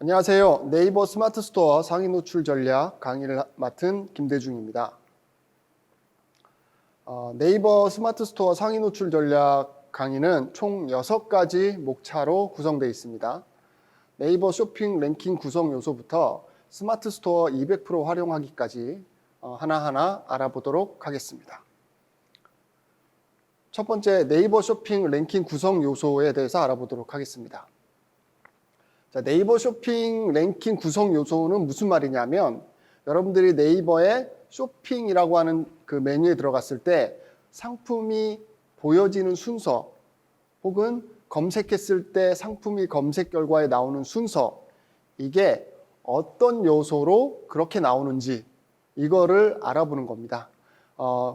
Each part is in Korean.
안녕하세요. 네이버 스마트 스토어 상위 노출 전략 강의를 맡은 김대중입니다. 네이버 스마트 스토어 상위 노출 전략 강의는 총 6가지 목차로 구성되어 있습니다. 네이버 쇼핑 랭킹 구성 요소부터 스마트 스토어 200% 활용하기까지 하나하나 알아보도록 하겠습니다. 첫 번째, 네이버 쇼핑 랭킹 구성 요소에 대해서 알아보도록 하겠습니다. 자, 네이버 쇼핑 랭킹 구성 요소는 무슨 말이냐면, 여러분들이 네이버에 쇼핑이라고 하는 그 메뉴에 들어갔을 때 상품이 보여지는 순서, 혹은 검색했을 때 상품이 검색 결과에 나오는 순서, 이게 어떤 요소로 그렇게 나오는지 이거를 알아보는 겁니다.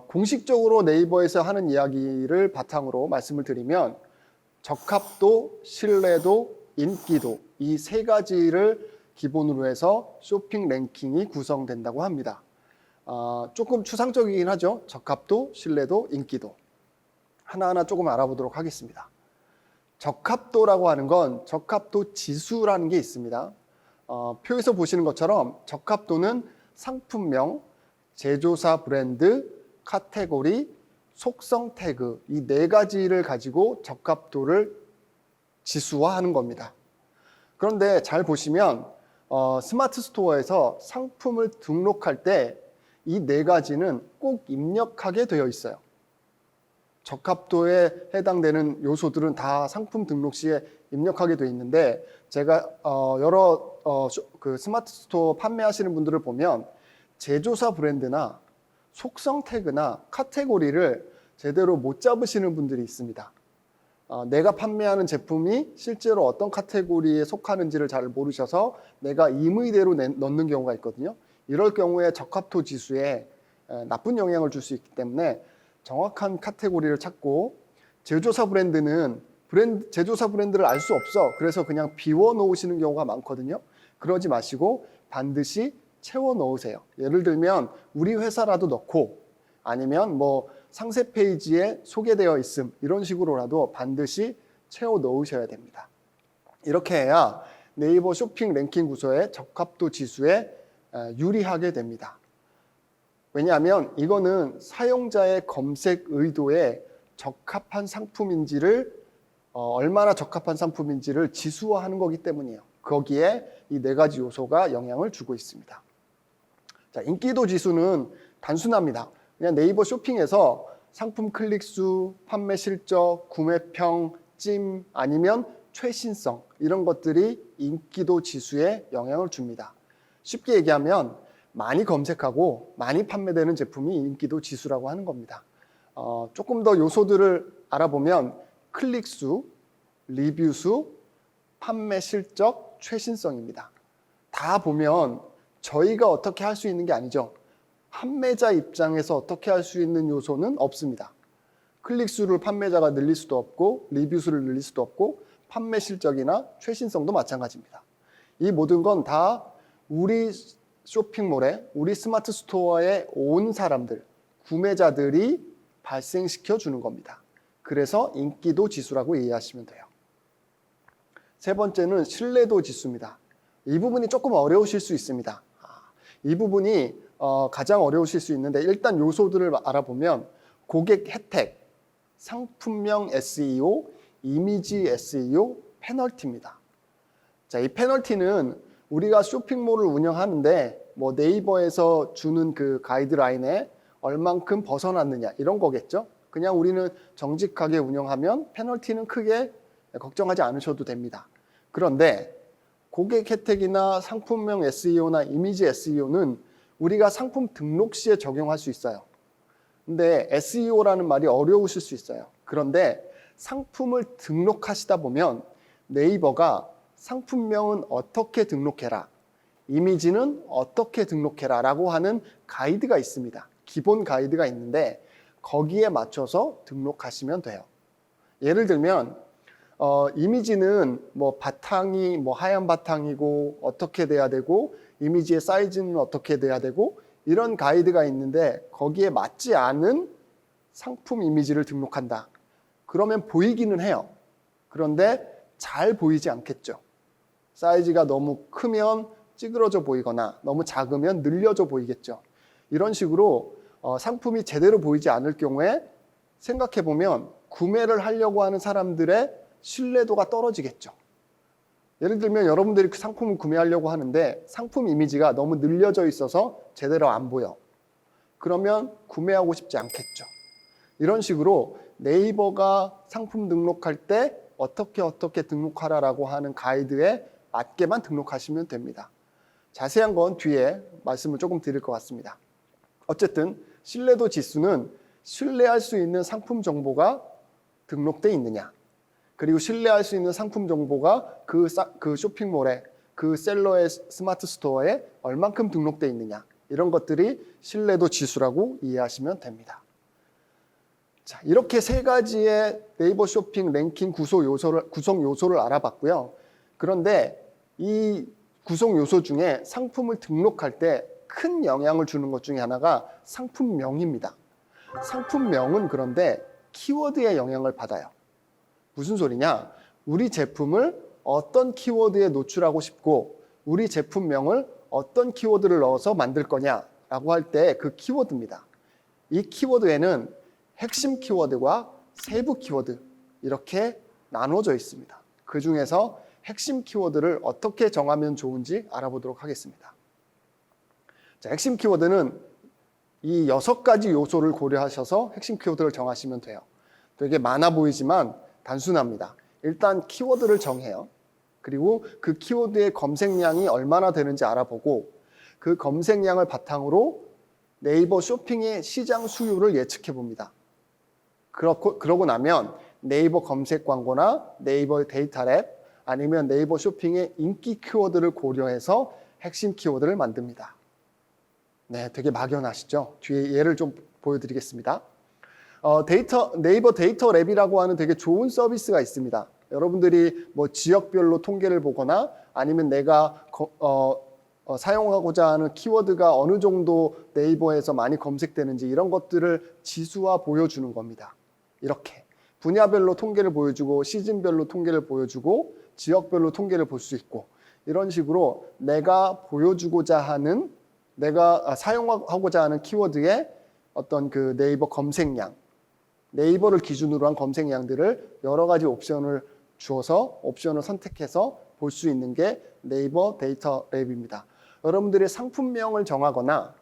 공식적으로 네이버에서 하는 이야기를 바탕으로 말씀을 드리면, 적합도, 신뢰도, 인기도, 이 3가지를 기본으로 해서 쇼핑 랭킹이 구성된다고 합니다. 조금 추상적이긴 하죠. 적합도, 신뢰도, 인기도. 하나하나 조금 알아보도록 하겠습니다. 적합도라고 하는 건 적합도 지수라는 게 있습니다. 표에서 보시는 것처럼 적합도는 상품명, 제조사 브랜드, 카테고리, 속성 태그, 이 4가지를 가지고 적합도를 지수화하는 겁니다. 그런데 잘 보시면 스마트 스토어에서 상품을 등록할 때 이 4가지는 꼭 입력하게 되어 있어요. 적합도에 해당되는 요소들은 다 상품 등록 시에 입력하게 되어 있는데, 제가 여러 그 스마트 스토어 판매하시는 분들을 보면 제조사 브랜드나 속성 태그나 카테고리를 제대로 못 잡으시는 분들이 있습니다. 내가 판매하는 제품이 실제로 어떤 카테고리에 속하는지를 잘 모르셔서 내가 임의대로 넣는 경우가 있거든요. 이럴 경우에 적합도 지수에 나쁜 영향을 줄 수 있기 때문에 정확한 카테고리를 찾고, 제조사 브랜드는 제조사 브랜드를 알 수 없어. 그래서 그냥 비워 놓으시는 경우가 많거든요. 그러지 마시고 반드시 채워 넣으세요. 예를 들면 우리 회사라도 넣고, 아니면 뭐 상세 페이지에 소개되어 있음, 이런 식으로라도 반드시 채워 넣으셔야 됩니다. 이렇게 해야 네이버 쇼핑 랭킹 구조의 적합도 지수에 유리하게 됩니다. 왜냐하면 이거는 사용자의 검색 의도에 적합한 상품인지를 얼마나 적합한 상품인지를 지수화하는 거기 때문이에요. 거기에 이 4가지 요소가 영향을 주고 있습니다. 자, 인기도 지수는 단순합니다. 그냥 네이버 쇼핑에서 상품 클릭수, 판매 실적, 구매평, 찜, 아니면 최신성, 이런 것들이 인기도 지수에 영향을 줍니다. 쉽게 얘기하면 많이 검색하고 많이 판매되는 제품이 인기도 지수라고 하는 겁니다. 조금 더 요소들을 알아보면 클릭수, 리뷰수, 판매 실적, 최신성입니다. 다 보면 저희가 어떻게 할 수 있는 게 아니죠. 판매자 입장에서 어떻게 할 수 있는 요소는 없습니다. 클릭수를 판매자가 늘릴 수도 없고, 리뷰수를 늘릴 수도 없고, 판매 실적이나 최신성도 마찬가지입니다. 이 모든 건 다 우리 쇼핑몰에, 우리 스마트 스토어에 온 사람들, 구매자들이 발생시켜 주는 겁니다. 그래서 인기도 지수라고 이해하시면 돼요. 세 번째는 신뢰도 지수입니다. 이 부분이 조금 어려우실 수 있습니다. 이 부분이 가장 어려우실 수 있는데, 일단 요소들을 알아보면 고객 혜택, 상품명 SEO, 이미지 SEO, 페널티입니다. 자, 이 페널티는 우리가 쇼핑몰을 운영하는데 뭐 네이버에서 주는 그 가이드라인에 얼만큼 벗어났느냐, 이런 거겠죠. 그냥 우리는 정직하게 운영하면 페널티는 크게 걱정하지 않으셔도 됩니다. 그런데 고객 혜택이나 상품명 SEO나 이미지 SEO는 우리가 상품 등록 시에 적용할 수 있어요. 근데 SEO라는 말이 어려우실 수 있어요. 그런데 상품을 등록하시다 보면 네이버가 상품명은 어떻게 등록해라, 이미지는 어떻게 등록해라 라고 하는 가이드가 있습니다. 기본 가이드가 있는데 거기에 맞춰서 등록하시면 돼요. 예를 들면 이미지는 뭐 바탕이 뭐 하얀 바탕이고 어떻게 돼야 되고, 이미지의 사이즈는 어떻게 돼야 되고, 이런 가이드가 있는데 거기에 맞지 않은 상품 이미지를 등록한다. 그러면 보이기는 해요. 그런데 잘 보이지 않겠죠. 사이즈가 너무 크면 찌그러져 보이거나 너무 작으면 늘려져 보이겠죠. 이런 식으로 상품이 제대로 보이지 않을 경우에 생각해보면 구매를 하려고 하는 사람들의 신뢰도가 떨어지겠죠. 예를 들면 여러분들이 그 상품을 구매하려고 하는데 상품 이미지가 너무 늘려져 있어서 제대로 안 보여. 그러면 구매하고 싶지 않겠죠. 이런 식으로 네이버가 상품 등록할 때 어떻게 등록하라라고 하는 가이드에 맞게만 등록하시면 됩니다. 자세한 건 뒤에 말씀을 조금 드릴 것 같습니다. 어쨌든 신뢰도 지수는 신뢰할 수 있는 상품 정보가 등록되어 있느냐, 그리고 신뢰할 수 있는 상품 정보가 그 쇼핑몰에, 그 셀러의 스마트 스토어에 얼만큼 등록되어 있느냐, 이런 것들이 신뢰도 지수라고 이해하시면 됩니다. 자, 이렇게 세 가지의 네이버 쇼핑 랭킹 구성 요소를 알아봤고요. 그런데 이 구성 요소 중에 상품을 등록할 때 큰 영향을 주는 것 중에 하나가 상품명입니다. 상품명은 그런데 키워드에 영향을 받아요. 무슨 소리냐? 우리 제품을 어떤 키워드에 노출하고 싶고 우리 제품명을 어떤 키워드를 넣어서 만들 거냐라고 할 때 그 키워드입니다. 이 키워드에는 핵심 키워드와 세부 키워드 이렇게 나눠져 있습니다. 그 중에서 핵심 키워드를 어떻게 정하면 좋은지 알아보도록 하겠습니다. 자, 핵심 키워드는 이 6가지 요소를 고려하셔서 핵심 키워드를 정하시면 돼요. 되게 많아 보이지만 단순합니다. 일단 키워드를 정해요. 그리고 그 키워드의 검색량이 얼마나 되는지 알아보고 그 검색량을 바탕으로 네이버 쇼핑의 시장 수요를 예측해 봅니다. 그러고 나면 네이버 검색 광고나 네이버 데이터 랩 아니면 네이버 쇼핑의 인기 키워드를 고려해서 핵심 키워드를 만듭니다. 네, 되게 막연하시죠? 뒤에 예를 좀 보여드리겠습니다. 네이버 데이터 랩이라고 하는 되게 좋은 서비스가 있습니다. 여러분들이 뭐 지역별로 통계를 보거나 아니면 내가 사용하고자 하는 키워드가 어느 정도 네이버에서 많이 검색되는지 이런 것들을 지수화 보여주는 겁니다. 이렇게 분야별로 통계를 보여주고 시즌별로 통계를 보여주고 지역별로 통계를 볼 수 있고 이런 식으로 내가 보여주고자 하는 내가 사용하고자 하는 키워드의 어떤 그 네이버 검색량, 네이버를 기준으로 한 검색량들을 여러 가지 옵션을 주어서 옵션을 선택해서 볼 수 있는 게 네이버 데이터 랩입니다. 여러분들이 상품명을 정하거나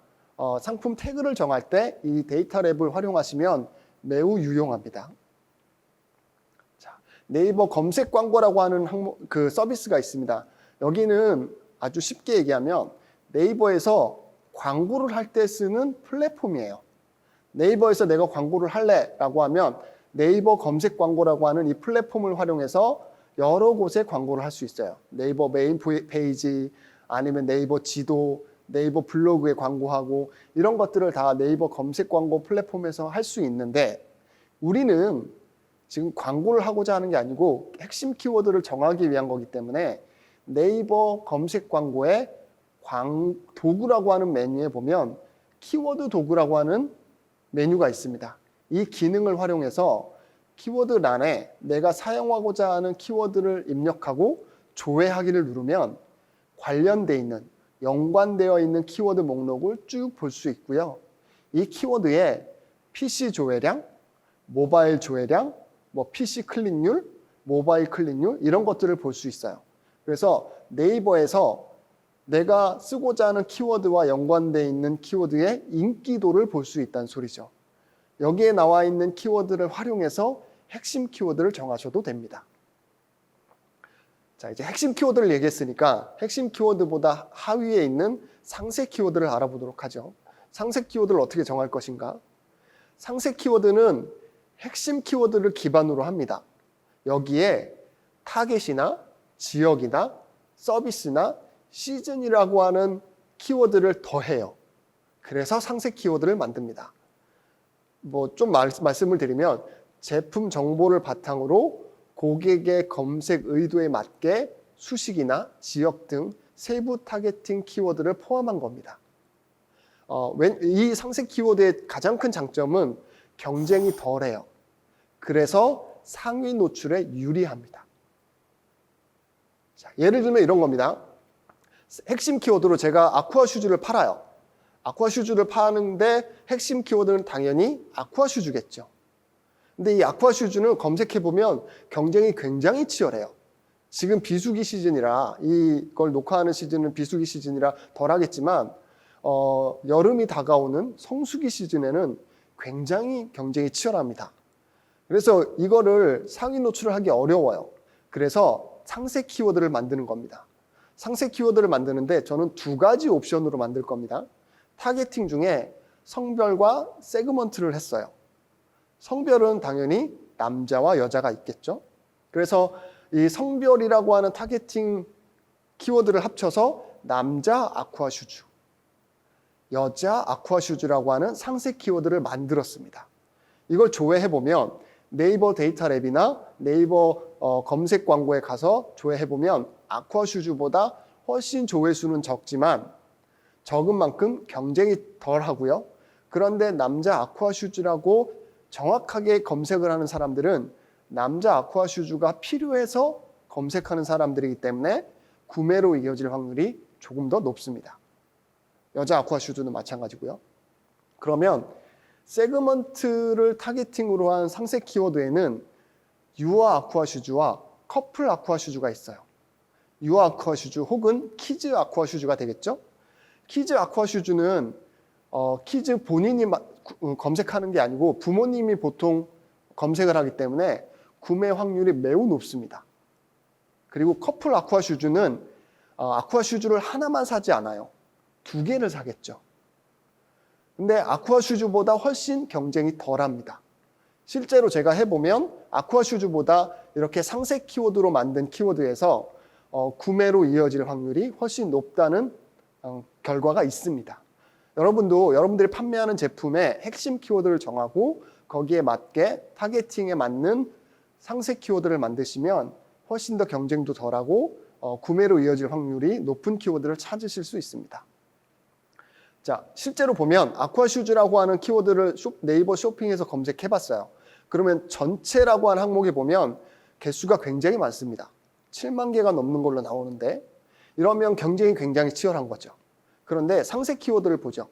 상품 태그를 정할 때 이 데이터 랩을 활용하시면 매우 유용합니다. 자, 네이버 검색 광고라고 하는 그 서비스가 있습니다. 여기는 아주 쉽게 얘기하면 네이버에서 광고를 할 때 쓰는 플랫폼이에요. 네이버에서 내가 광고를 할래라고 하면 네이버 검색 광고라고 하는 이 플랫폼을 활용해서 여러 곳에 광고를 할 수 있어요. 네이버 메인 페이지 아니면 네이버 지도, 네이버 블로그에 광고하고 이런 것들을 다 네이버 검색 광고 플랫폼에서 할 수 있는데 우리는 지금 광고를 하고자 하는 게 아니고 핵심 키워드를 정하기 위한 거기 때문에 네이버 검색 광고에 도구라고 하는 메뉴에 보면 키워드 도구라고 하는 메뉴가 있습니다. 이 기능을 활용해서 키워드란에 내가 사용하고자 하는 키워드를 입력하고 조회하기를 누르면 관련되어 있는, 연관되어 있는 키워드 목록을 쭉 볼 수 있고요. 이 키워드에 PC 조회량, 모바일 조회량, PC 클릭률, 모바일 클릭률 이런 것들을 볼 수 있어요. 그래서 네이버에서 내가 쓰고자 하는 키워드와 연관되어 있는 키워드의 인기도를 볼 수 있다는 소리죠. 여기에 나와 있는 키워드를 활용해서 핵심 키워드를 정하셔도 됩니다. 자, 이제 핵심 키워드를 얘기했으니까 핵심 키워드보다 하위에 있는 상세 키워드를 알아보도록 하죠. 상세 키워드를 어떻게 정할 것인가? 상세 키워드는 핵심 키워드를 기반으로 합니다. 여기에 타겟이나 지역이나 서비스나 시즌이라고 하는 키워드를 더해요. 그래서 상세 키워드를 만듭니다. 좀 말씀을 드리면 제품 정보를 바탕으로 고객의 검색 의도에 맞게 수식이나 지역 등 세부 타겟팅 키워드를 포함한 겁니다. 이 상세 키워드의 가장 큰 장점은 경쟁이 덜해요. 그래서 상위 노출에 유리합니다. 자, 예를 들면 이런 겁니다. 핵심 키워드로 제가 아쿠아 슈즈를 팔아요. 아쿠아 슈즈를 파는데 핵심 키워드는 당연히 아쿠아 슈즈겠죠. 근데 이 아쿠아 슈즈는 검색해보면 경쟁이 굉장히 치열해요. 지금 비수기 시즌이라, 이걸 녹화하는 시즌은 비수기 시즌이라 덜 하겠지만 여름이 다가오는 성수기 시즌에는 굉장히 경쟁이 치열합니다. 그래서 이거를 상위 노출을 하기 어려워요. 그래서 상세 키워드를 만드는 겁니다. 상세 키워드를 만드는데 저는 두 가지 옵션으로 만들 겁니다. 타겟팅 중에 성별과 세그먼트를 했어요. 성별은 당연히 남자와 여자가 있겠죠. 그래서 이 성별이라고 하는 타겟팅 키워드를 합쳐서 남자 아쿠아 슈즈, 여자 아쿠아 슈즈라고 하는 상세 키워드를 만들었습니다. 이걸 조회해보면 네이버 데이터 랩이나 네이버 검색 광고에 가서 조회해보면 아쿠아 슈즈보다 훨씬 조회수는 적지만 적은 만큼 경쟁이 덜 하고요. 그런데 남자 아쿠아 슈즈라고 정확하게 검색을 하는 사람들은 남자 아쿠아 슈즈가 필요해서 검색하는 사람들이기 때문에 구매로 이어질 확률이 조금 더 높습니다. 여자 아쿠아 슈즈는 마찬가지고요. 그러면 세그먼트를 타겟팅으로 한 상세 키워드에는 유아 아쿠아 슈즈와 커플 아쿠아 슈즈가 있어요. 유아 아쿠아 슈즈 혹은 키즈 아쿠아 슈즈가 되겠죠. 키즈 아쿠아 슈즈는 키즈 본인이 검색하는 게 아니고 부모님이 보통 검색을 하기 때문에 구매 확률이 매우 높습니다. 그리고 커플 아쿠아 슈즈는 아쿠아 슈즈를 하나만 사지 않아요. 두 개를 사겠죠. 근데 아쿠아 슈즈보다 훨씬 경쟁이 덜합니다. 실제로 제가 해보면 아쿠아 슈즈보다 이렇게 상세 키워드로 만든 키워드에서 구매로 이어질 확률이 훨씬 높다는 결과가 있습니다. 여러분도 여러분들이 판매하는 제품의 핵심 키워드를 정하고 거기에 맞게 타겟팅에 맞는 상세 키워드를 만드시면 훨씬 더 경쟁도 덜하고 구매로 이어질 확률이 높은 키워드를 찾으실 수 있습니다. 자, 실제로 보면 아쿠아 슈즈라고 하는 키워드를 네이버 쇼핑에서 검색해봤어요. 그러면 전체라고 하는 항목에 보면 개수가 굉장히 많습니다. 7만 개가 넘는 걸로 나오는데 이러면 경쟁이 굉장히 치열한 거죠. 그런데 상세 키워드를 보죠.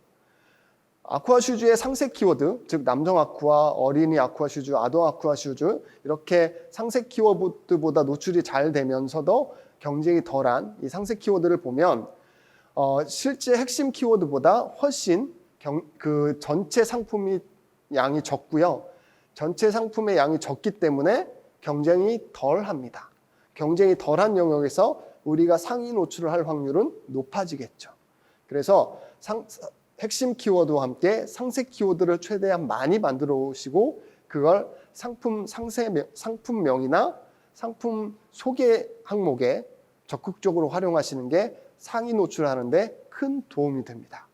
아쿠아 슈즈의 상세 키워드, 즉 남성 아쿠아, 어린이 아쿠아 슈즈, 아동 아쿠아 슈즈 이렇게 상세 키워드보다 노출이 잘 되면서도 경쟁이 덜한 이 상세 키워드를 보면 실제 핵심 키워드보다 훨씬 그 전체 상품이 양이 적고요. 전체 상품의 양이 적기 때문에 경쟁이 덜합니다. 경쟁이 덜한 영역에서 우리가 상위 노출을 할 확률은 높아지겠죠. 그래서 핵심 키워드와 함께 상세 키워드를 최대한 많이 만들어 오시고 그걸 상품명이나 상품 소개 항목에 적극적으로 활용하시는 게 상위 노출하는 데 큰 도움이 됩니다.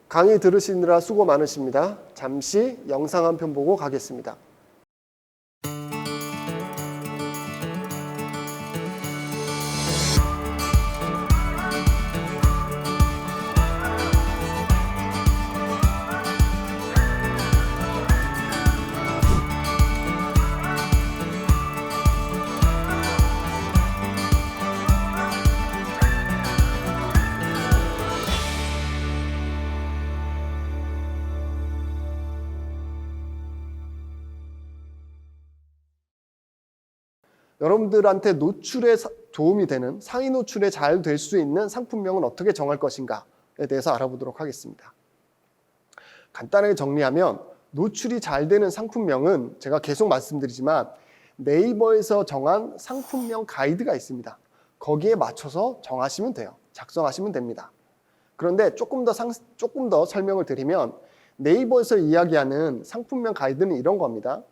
강의 들으시느라 수고 많으십니다. 잠시 영상 한 편 보고 가겠습니다. 여러분들한테 노출에 도움이 되는 상위 노출에 잘 될 수 있는 상품명은 어떻게 정할 것인가에 대해서 알아보도록 하겠습니다. 간단하게 정리하면 노출이 잘 되는 상품명은 제가 계속 말씀드리지만 네이버에서 정한 상품명 가이드가 있습니다. 거기에 맞춰서 정하시면 돼요. 작성하시면 됩니다. 그런데 조금 더 설명을 드리면 네이버에서 이야기하는 상품명 가이드는 이런 겁니다.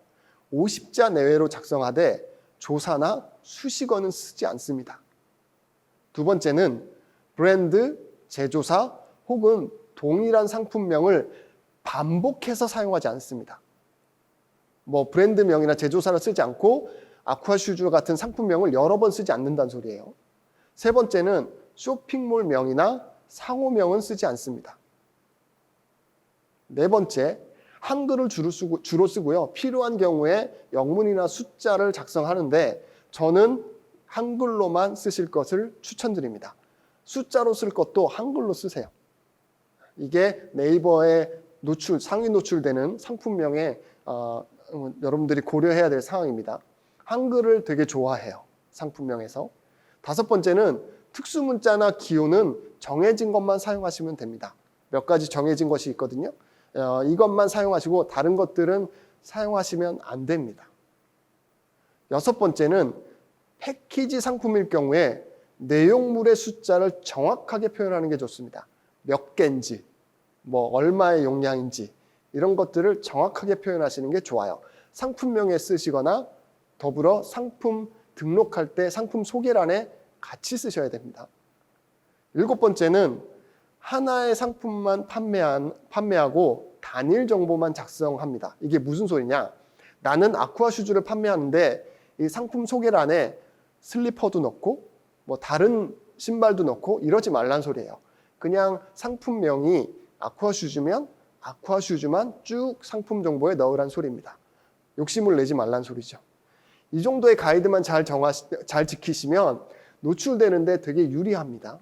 50자 내외로 작성하되 조사나 수식어는 쓰지 않습니다. 두 번째는 브랜드, 제조사 혹은 동일한 상품명을 반복해서 사용하지 않습니다. 브랜드명이나 제조사를 쓰지 않고 아쿠아 슈즈 같은 상품명을 여러 번 쓰지 않는다는 소리예요. 세 번째는 쇼핑몰명이나 상호명은 쓰지 않습니다. 네 번째, 한글을 주로 쓰고요. 필요한 경우에 영문이나 숫자를 작성하는데 저는 한글로만 쓰실 것을 추천드립니다. 숫자로 쓸 것도 한글로 쓰세요. 이게 네이버에 상위 노출되는 상품명에 여러분들이 고려해야 될 상황입니다. 한글을 되게 좋아해요. 상품명에서. 5번째는 특수문자나 기호는 정해진 것만 사용하시면 됩니다. 몇 가지 정해진 것이 있거든요. 이것만 사용하시고 다른 것들은 사용하시면 안 됩니다. 6번째는 패키지 상품일 경우에 내용물의 숫자를 정확하게 표현하는 게 좋습니다. 몇 개인지, 얼마의 용량인지 이런 것들을 정확하게 표현하시는 게 좋아요. 상품명에 쓰시거나 더불어 상품 등록할 때 상품 소개란에 같이 쓰셔야 됩니다. 7번째는 하나의 상품만 판매하고 단일 정보만 작성합니다. 이게 무슨 소리냐? 나는 아쿠아 슈즈를 판매하는데 이 상품 소개란에 슬리퍼도 넣고 다른 신발도 넣고 이러지 말란 소리예요. 그냥 상품명이 아쿠아 슈즈면 아쿠아 슈즈만 쭉 상품 정보에 넣으란 소리입니다. 욕심을 내지 말란 소리죠. 이 정도의 가이드만 잘 지키시면 노출되는데 되게 유리합니다.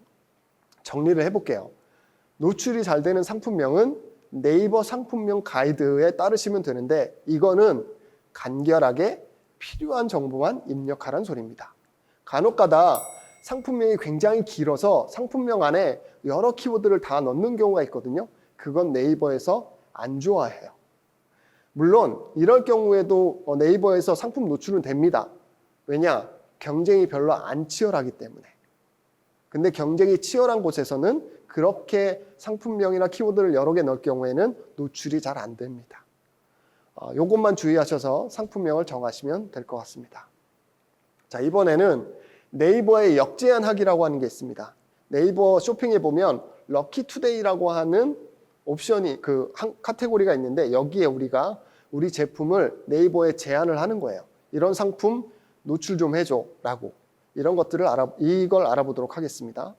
정리를 해볼게요. 노출이 잘 되는 상품명은 네이버 상품명 가이드에 따르시면 되는데 이거는 간결하게 필요한 정보만 입력하란 소리입니다. 간혹가다 상품명이 굉장히 길어서 상품명 안에 여러 키워드를 다 넣는 경우가 있거든요. 그건 네이버에서 안 좋아해요. 물론 이럴 경우에도 네이버에서 상품 노출은 됩니다. 왜냐? 경쟁이 별로 안 치열하기 때문에. 근데 경쟁이 치열한 곳에서는 그렇게 상품명이나 키워드를 여러 개 넣을 경우에는 노출이 잘 안 됩니다. 이것만 주의하셔서 상품명을 정하시면 될 것 같습니다. 자, 이번에는 네이버의 역제한하기라고 하는 게 있습니다. 네이버 쇼핑에 보면 럭키투데이라고 하는 옵션이 카테고리가 있는데 여기에 우리가 우리 제품을 네이버에 제안을 하는 거예요. 이런 상품 노출 좀 해줘 라고. 이걸 알아보도록 하겠습니다.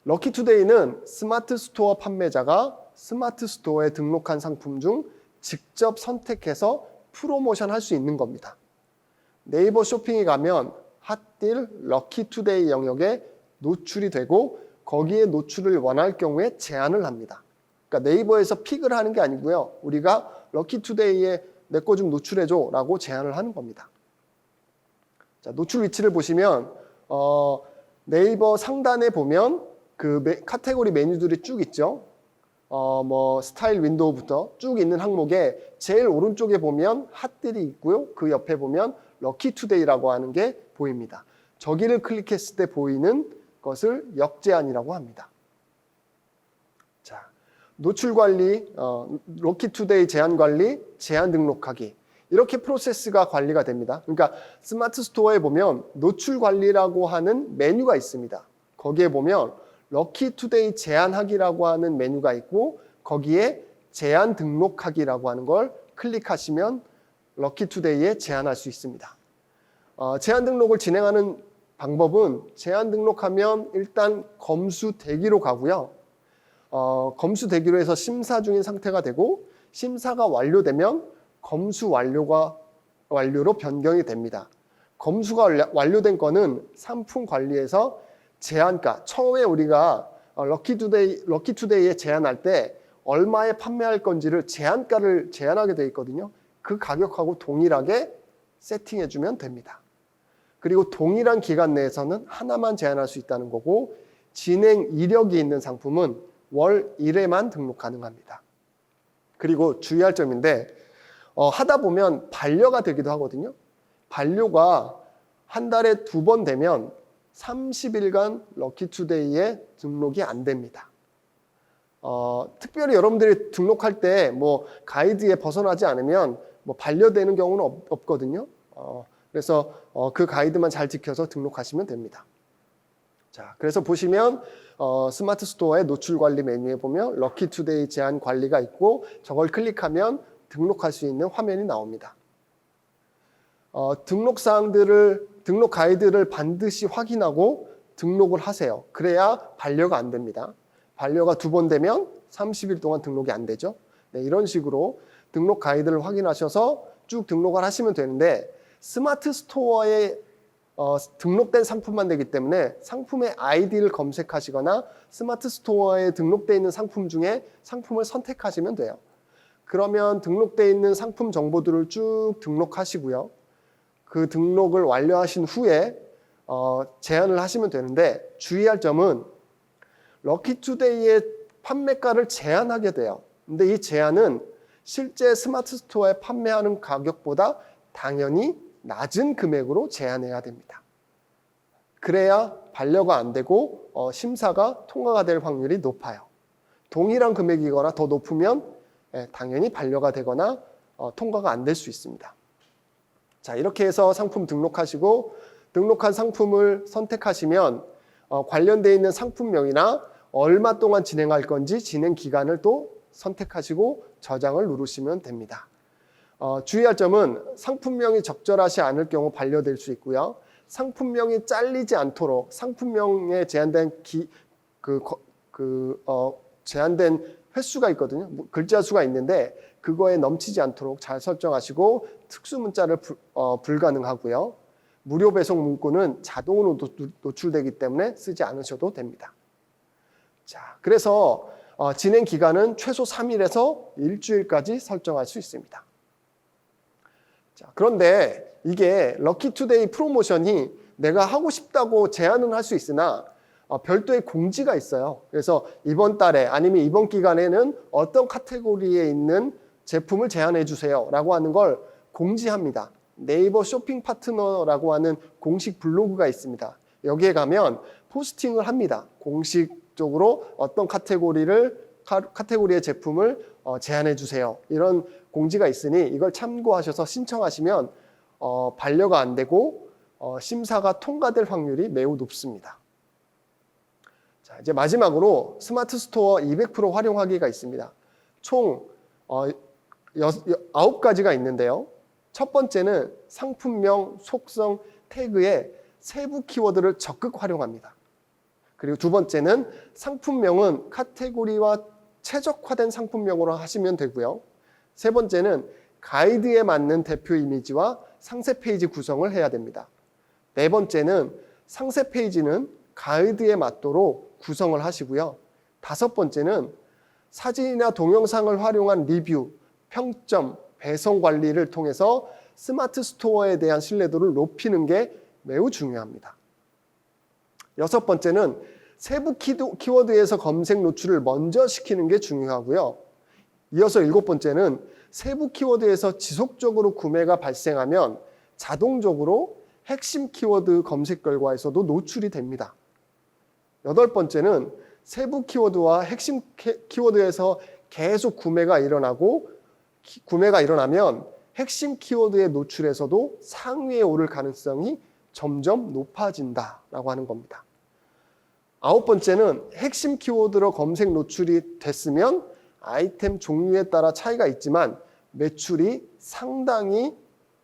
럭키투데이는 스마트 스토어 판매자가 스마트 스토어에 등록한 상품 중 직접 선택해서 프로모션 할 수 있는 겁니다. 네이버 쇼핑에 가면 핫딜 럭키투데이 영역에 노출이 되고 거기에 노출을 원할 경우에 제안을 합니다. 그러니까 네이버에서 픽을 하는 게 아니고요. 우리가 럭키투데이에 내 거 좀 노출해줘 라고 제안을 하는 겁니다. 자, 노출 위치를 보시면 네이버 상단에 보면 카테고리 메뉴들이 쭉 있죠. 스타일 윈도우부터 쭉 있는 항목에 제일 오른쪽에 보면 핫딜이 있고요. 그 옆에 보면 럭키투데이라고 하는 게 보입니다. 저기를 클릭했을 때 보이는 것을 역제한이라고 합니다. 자, 노출 관리, 럭키투데이 제한 관리, 제한 등록하기. 이렇게 프로세스가 관리가 됩니다. 그러니까 스마트 스토어에 보면 노출 관리라고 하는 메뉴가 있습니다. 거기에 보면 럭키투데이 제한하기라고 하는 메뉴가 있고 거기에 제한 등록하기라고 하는 걸 클릭하시면 럭키투데이에 제한할 수 있습니다. 제한 등록을 진행하는 방법은 제한 등록하면 일단 검수 대기로 가고요. 검수 대기로 해서 심사 중인 상태가 되고 심사가 완료되면 검수 완료로 변경이 됩니다. 검수가 완료된 거는 상품 관리에서 제한가, 처음에 우리가 럭키투데이에 제한할 때 얼마에 판매할 건지를 제한가를 제한하게 되어 있거든요. 그 가격하고 동일하게 세팅해주면 됩니다. 그리고 동일한 기간 내에서는 하나만 제한할 수 있다는 거고 진행 이력이 있는 상품은 월 1회만 등록 가능합니다. 그리고 주의할 점인데 하다 보면 반려가 되기도 하거든요. 반려가 한 달에 2번 되면 30일간 럭키투데이에 등록이 안 됩니다. 특별히 여러분들이 등록할 때 가이드에 벗어나지 않으면 반려되는 경우는 없거든요. 그래서 그 가이드만 잘 지켜서 등록하시면 됩니다. 자, 그래서 보시면 스마트 스토어의 노출 관리 메뉴에 보면 럭키투데이 제한 관리가 있고 저걸 클릭하면 등록할 수 있는 화면이 나옵니다. 등록 가이드를 반드시 확인하고 등록을 하세요. 그래야 반려가 안 됩니다. 반려가 2번 되면 30일 동안 등록이 안 되죠. 네, 이런 식으로 등록 가이드를 확인하셔서 쭉 등록을 하시면 되는데 스마트 스토어에 등록된 상품만 되기 때문에 상품의 아이디를 검색하시거나 스마트 스토어에 등록되어 있는 상품 중에 상품을 선택하시면 돼요. 그러면 등록되어 있는 상품 정보들을 쭉 등록하시고요. 그 등록을 완료하신 후에 제한을 하시면 되는데, 주의할 점은 럭키투데이의 판매가를 제한하게 돼요. 근데 이 제한은 실제 스마트 스토어에 판매하는 가격보다 당연히 낮은 금액으로 제한해야 됩니다. 그래야 반려가 안 되고 심사가 통과가 될 확률이 높아요. 동일한 금액이거나 더 높으면 당연히 반려가 되거나 통과가 안 될 수 있습니다. 자, 이렇게 해서 상품 등록하시고 등록한 상품을 선택하시면 관련되어 있는 상품명이나 얼마 동안 진행할 건지 진행 기간을 또 선택하시고 저장을 누르시면 됩니다. 주의할 점은 상품명이 적절하지 않을 경우 반려될 수 있고요. 상품명이 잘리지 않도록 상품명에 제한된 제한된 횟수가 있거든요. 글자 수가 있는데 그거에 넘치지 않도록 잘 설정하시고 특수 문자를 불가능하고요. 무료 배송 문구는 자동으로 노출되기 때문에 쓰지 않으셔도 됩니다. 자, 그래서 진행 기간은 최소 3일에서 일주일까지 설정할 수 있습니다. 자, 그런데 이게 럭키투데이 프로모션이 내가 하고 싶다고 제안은 할 수 있으나 별도의 공지가 있어요. 그래서 이번 달에 아니면 이번 기간에는 어떤 카테고리에 있는 제품을 제안해 주세요 라고 하는 걸 공지합니다. 네이버 쇼핑 파트너라고 하는 공식 블로그가 있습니다. 여기에 가면 포스팅을 합니다. 공식적으로 어떤 카테고리의 제품을 제안해 주세요. 이런 공지가 있으니 이걸 참고하셔서 신청하시면 반려가 안 되고 심사가 통과될 확률이 매우 높습니다. 자, 이제 마지막으로 스마트 스토어 200% 활용하기가 있습니다. 총 9가지가 있는데요. 첫 번째는 상품명, 속성, 태그에 세부 키워드를 적극 활용합니다. 그리고 두 번째는 상품명은 카테고리와 최적화된 상품명으로 하시면 되고요. 세 번째는 가이드에 맞는 대표 이미지와 상세 페이지 구성을 해야 됩니다. 네 번째는 상세 페이지는 가이드에 맞도록 구성을 하시고요. 다섯 번째는 사진이나 동영상을 활용한 리뷰, 평점, 배송 관리를 통해서 스마트 스토어에 대한 신뢰도를 높이는 게 매우 중요합니다. 여섯 번째는 세부 키워드에서 검색 노출을 먼저 시키는 게 중요하고요. 이어서 일곱 번째는 세부 키워드에서 지속적으로 구매가 발생하면 자동적으로 핵심 키워드 검색 결과에서도 노출이 됩니다. 여덟 번째는 세부 키워드와 핵심 키워드에서 계속 구매가 일어나면 핵심 키워드의 노출에서도 상위에 오를 가능성이 점점 높아진다라고 하는 겁니다. 아홉 번째는 핵심 키워드로 검색 노출이 됐으면 아이템 종류에 따라 차이가 있지만 매출이 상당히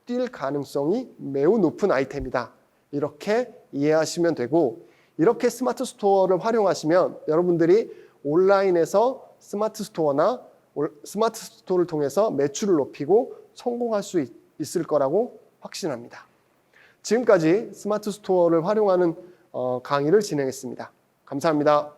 뛸 가능성이 매우 높은 아이템이다. 이렇게 이해하시면 되고, 이렇게 스마트 스토어를 활용하시면 여러분들이 온라인에서 스마트 스토어를 통해서 매출을 높이고 성공할 수 있을 거라고 확신합니다. 지금까지 스마트 스토어를 활용하는 강의를 진행했습니다. 감사합니다.